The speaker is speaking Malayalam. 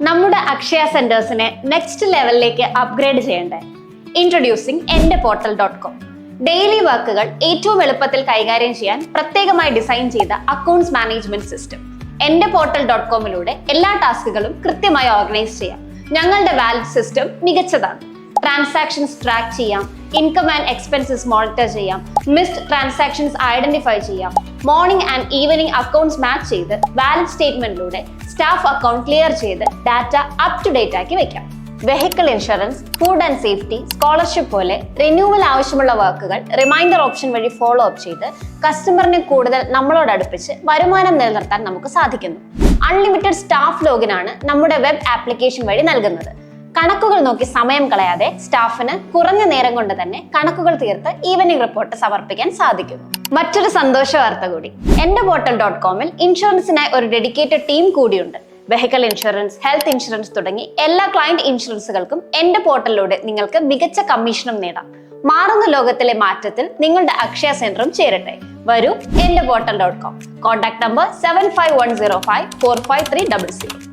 നമ്മുടെ അക്ഷയ സെന്റേഴ്സിനെ നെക്സ്റ്റ് ലെവലിലേക്ക് അപ്ഗ്രേഡ് ചെയ്യണ്ടേ? Introducing endeportal.com. ഡെയിലി വർക്കുകൾ ഏറ്റവും എളുപ്പത്തിൽ കൈകാര്യം ചെയ്യാൻ പ്രത്യേകമായി ഡിസൈൻ ചെയ്ത അക്കൗണ്ട്സ് മാനേജ്മെന്റ് സിസ്റ്റം. endeportal.com-ലൂടെ എല്ലാ ടാസ്കുകളും കൃത്യമായി ഓർഗനൈസ് ചെയ്യാം. ഞങ്ങളുടെ വാലിഡ് സിസ്റ്റം മികച്ചതാണ്. ട്രാൻസാക്ഷൻസ് ട്രാക്ക് ചെയ്യാം, ഇൻകം ആൻഡ് എക്സ്പെൻസസ് മോണിറ്റർ ചെയ്യാം, മിസ്ഡ് ട്രാൻസാക്ഷൻസ് ഐഡന്റിഫൈ ചെയ്യാം, morning and evening accounts match ചെയ്ത് വാലിഡ് സ്റ്റേറ്റ്മെന്റിലൂടെ സ്റ്റാഫ് അക്കൗണ്ട് ക്ലിയർ ചെയ്ത് ഡാറ്റ അപ് ടു ഡേറ്റ് ആക്കി വെക്കാം. Vehicle insurance, food and safety, scholarship പോലെ റിന്യൂവൽ ആവശ്യമുള്ള വർക്കുകൾ റിമൈൻഡർ ഓപ്ഷൻ വഴി ഫോളോ അപ്പ് ചെയ്ത് കസ്റ്റമറിനെ കൂടുതൽ നമ്മളോട് അടുപ്പിച്ച് വരുമാനം നിലനിർത്താൻ നമുക്ക് സാധിക്കുന്നു. അൺലിമിറ്റഡ് സ്റ്റാഫ് ലോഗിനാണ് നമ്മുടെ വെബ് ആപ്ലിക്കേഷൻ വഴി നൽകുന്നത്. കണക്കുകൾ നോക്കി സമയം കളയാതെ സ്റ്റാഫിന് കുറഞ്ഞ നേരം കൊണ്ട് തന്നെ കണക്കുകൾ തീർത്ത് ഈവനിംഗ് റിപ്പോർട്ട് സമർപ്പിക്കാൻ സാധിക്കുന്നു. മറ്റൊരു സന്തോഷ വാർത്ത കൂടി, endeportal.com-ൽ ഇൻഷുറൻസിനായി ഒരു ഡെഡിക്കേറ്റഡ് ടീം കൂടിയുണ്ട്. വെഹിക്കിൾ ഇൻഷുറൻസ്, ഹെൽത്ത് ഇൻഷുറൻസ് തുടങ്ങി എല്ലാ ക്ലയന്റ് ഇൻഷുറൻസുകൾക്കും എന്റെ പോർട്ടലിലൂടെ നിങ്ങൾക്ക് മികച്ച കമ്മീഷനും നേടാം. മാറുന്ന ലോകത്തിലെ മാറ്റത്തിൽ നിങ്ങളുടെ അക്ഷയ സെന്ററും ചേരട്ടെ. വരൂ endeportal.com. Contact number 7510545300.